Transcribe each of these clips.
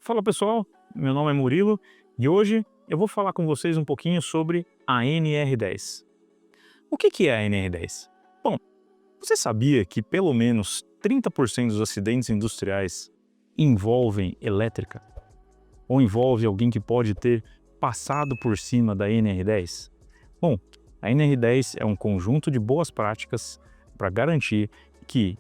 Fala pessoal, meu nome é Murilo e hoje eu vou falar com vocês um pouquinho sobre a NR10. O que é a NR10? Bom, você sabia que pelo menos 30% dos acidentes industriais envolvem elétrica? Ou envolve alguém que pode ter passado por cima da NR10? Bom, a NR10 é um conjunto de boas práticas para garantir que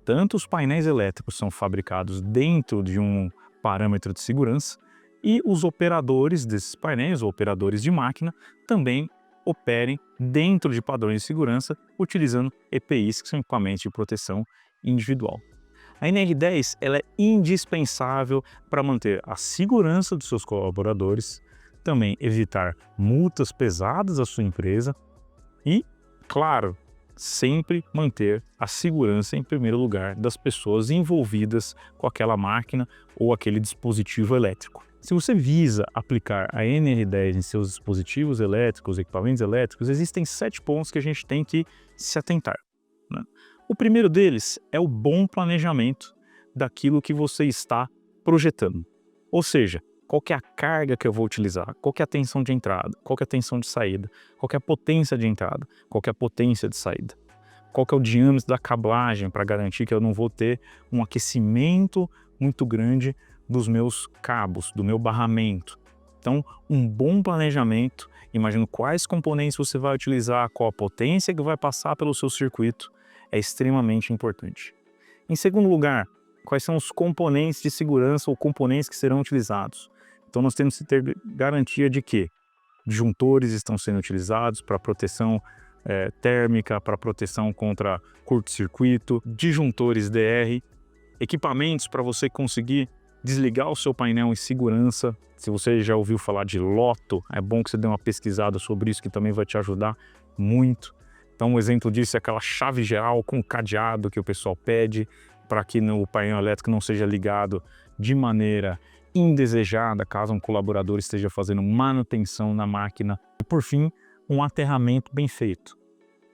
tanto os painéis elétricos são fabricados dentro de um parâmetro de segurança e os operadores desses painéis, ou operadores de máquina, também operem dentro de padrões de segurança utilizando EPIs, que são equipamentos de proteção individual. A NR10 ela é indispensável para manter a segurança dos seus colaboradores, também evitar multas pesadas à sua empresa e, claro, sempre manter a segurança em primeiro lugar das pessoas envolvidas com aquela máquina ou aquele dispositivo elétrico. Se você visa aplicar a NR10 em seus dispositivos elétricos, equipamentos elétricos, existem 7 pontos que a gente tem que se atentar, né? O primeiro deles é o bom planejamento daquilo que você está projetando. Ou seja, qual que é a carga que eu vou utilizar, qual que é a tensão de entrada, qual que é a tensão de saída, qual que é a potência de entrada, qual que é a potência de saída, qual que é o diâmetro da cablagem para garantir que eu não vou ter um aquecimento muito grande dos meus cabos, do meu barramento. Então, um bom planejamento, imagino quais componentes você vai utilizar, qual a potência que vai passar pelo seu circuito, é extremamente importante. Em segundo lugar, quais são os componentes de segurança ou componentes que serão utilizados? Então nós temos que ter garantia de que disjuntores estão sendo utilizados para proteção térmica, para proteção contra curto-circuito, disjuntores DR, equipamentos para você conseguir desligar o seu painel em segurança. Se você já ouviu falar de Loto, é bom que você dê uma pesquisada sobre isso, que também vai te ajudar muito. Então um exemplo disso é aquela chave geral com cadeado que o pessoal pede para que o painel elétrico não seja ligado de maneira indesejada, caso um colaborador esteja fazendo manutenção na máquina. E por fim, um aterramento bem feito.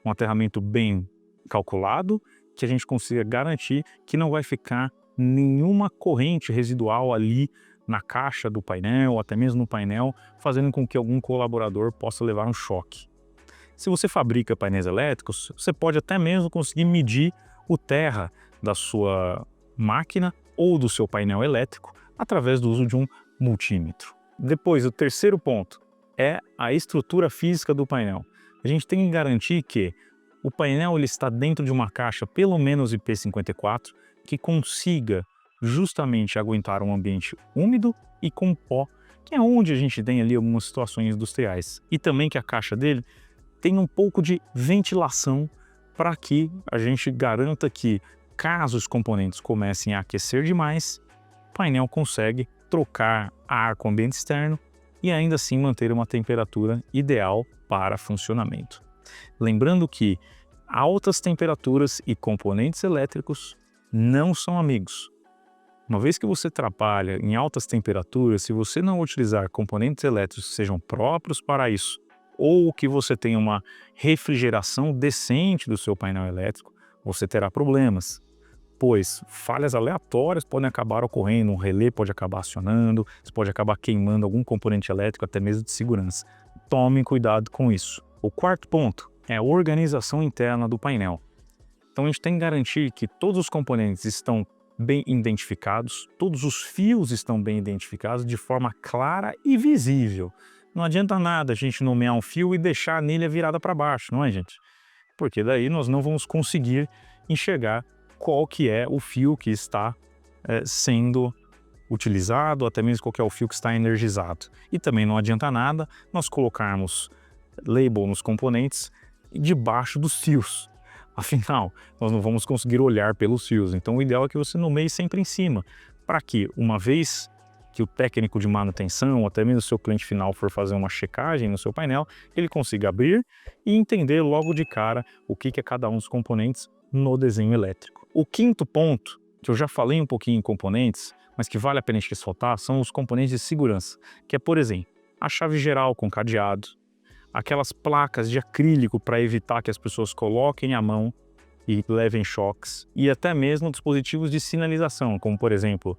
Um aterramento bem calculado, que a gente consiga garantir que não vai ficar nenhuma corrente residual ali na caixa do painel, ou até mesmo no painel, fazendo com que algum colaborador possa levar um choque. Se você fabrica painéis elétricos, você pode até mesmo conseguir medir o terra da sua máquina ou do seu painel elétrico através do uso de um multímetro. Depois, o terceiro ponto é a estrutura física do painel. A gente tem que garantir que o painel ele está dentro de uma caixa pelo menos IP54 que consiga justamente aguentar um ambiente úmido e com pó, que é onde a gente tem ali algumas situações industriais. E também que a caixa dele tem um pouco de ventilação para que a gente garanta que, caso os componentes comecem a aquecer demais, o painel consegue trocar ar com o ambiente externo e ainda assim manter uma temperatura ideal para funcionamento. Lembrando que altas temperaturas e componentes elétricos não são amigos. Uma vez que você trabalha em altas temperaturas, se você não utilizar componentes elétricos que sejam próprios para isso, ou que você tenha uma refrigeração decente do seu painel elétrico, você terá problemas, pois falhas aleatórias podem acabar ocorrendo, um relé pode acabar acionando, você pode acabar queimando algum componente elétrico, até mesmo de segurança. Tomem cuidado com isso. O quarto ponto é a organização interna do painel. Então a gente tem que garantir que todos os componentes estão bem identificados, todos os fios estão bem identificados de forma clara e visível. Não adianta nada a gente nomear um fio e deixar a anilha virada para baixo, não é, gente? Porque daí nós não vamos conseguir enxergar qual que é o fio que está sendo utilizado, até mesmo qual que é o fio que está energizado. E também não adianta nada nós colocarmos label nos componentes debaixo dos fios. Afinal, nós não vamos conseguir olhar pelos fios. Então o ideal é que você nomeie sempre em cima, para que uma vez que o técnico de manutenção, ou até mesmo o seu cliente final for fazer uma checagem no seu painel, ele consiga abrir e entender logo de cara o que é cada um dos componentes no desenho elétrico. O quinto ponto, que eu já falei um pouquinho em componentes, mas que vale a pena a gente ressaltar, são os componentes de segurança, que é, por exemplo, a chave geral com cadeado, aquelas placas de acrílico para evitar que as pessoas coloquem a mão e levem choques, e até mesmo dispositivos de sinalização, como por exemplo,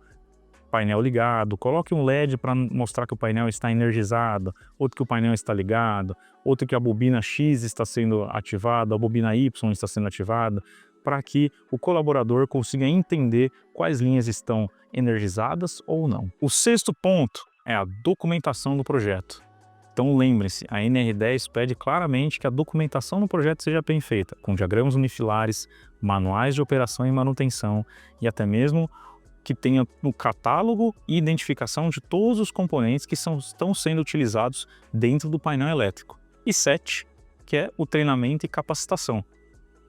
painel ligado, coloque um LED para mostrar que o painel está energizado, outro que o painel está ligado, outro que a bobina X está sendo ativada, a bobina Y está sendo ativada, para que o colaborador consiga entender quais linhas estão energizadas ou não. O sexto ponto é a documentação do projeto. Então lembre-se, a NR10 pede claramente que a documentação do projeto seja bem feita, com diagramas unifilares, manuais de operação e manutenção e até mesmo que tenha no catálogo e identificação de todos os componentes que estão sendo utilizados dentro do painel elétrico. E 7, que é o treinamento e capacitação.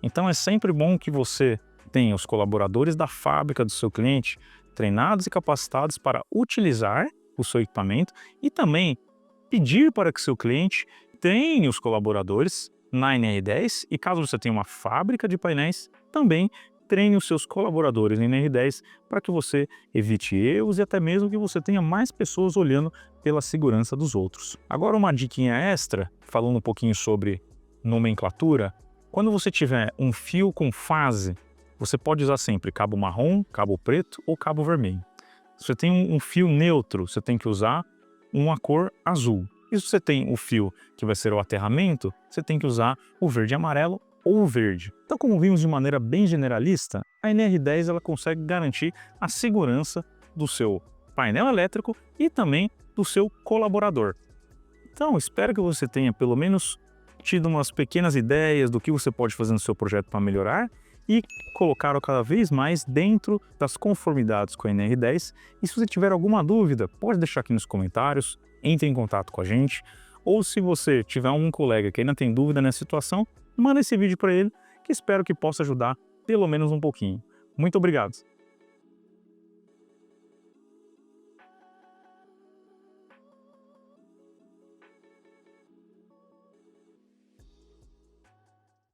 Então é sempre bom que você tenha os colaboradores da fábrica do seu cliente treinados e capacitados para utilizar o seu equipamento e também pedir para que seu cliente treine os colaboradores na NR10 e caso você tenha uma fábrica de painéis, também treine os seus colaboradores na NR10 para que você evite erros e até mesmo que você tenha mais pessoas olhando pela segurança dos outros. Agora uma diquinha extra, falando um pouquinho sobre nomenclatura, quando você tiver um fio com fase, você pode usar sempre cabo marrom, cabo preto ou cabo vermelho. Se você tem um fio neutro, você tem que usar uma cor azul. E se você tem o fio que vai ser o aterramento, você tem que usar o verde e amarelo ou o verde. Então, como vimos de maneira bem generalista, a NR10 ela consegue garantir a segurança do seu painel elétrico e também do seu colaborador. Então, espero que você tenha pelo menos tido umas pequenas ideias do que você pode fazer no seu projeto para melhorar e colocar cada vez mais dentro das conformidades com a NR10. E se você tiver alguma dúvida, pode deixar aqui nos comentários, entre em contato com a gente. Ou se você tiver algum colega que ainda tem dúvida nessa situação, manda esse vídeo para ele, que espero que possa ajudar pelo menos um pouquinho. Muito obrigado!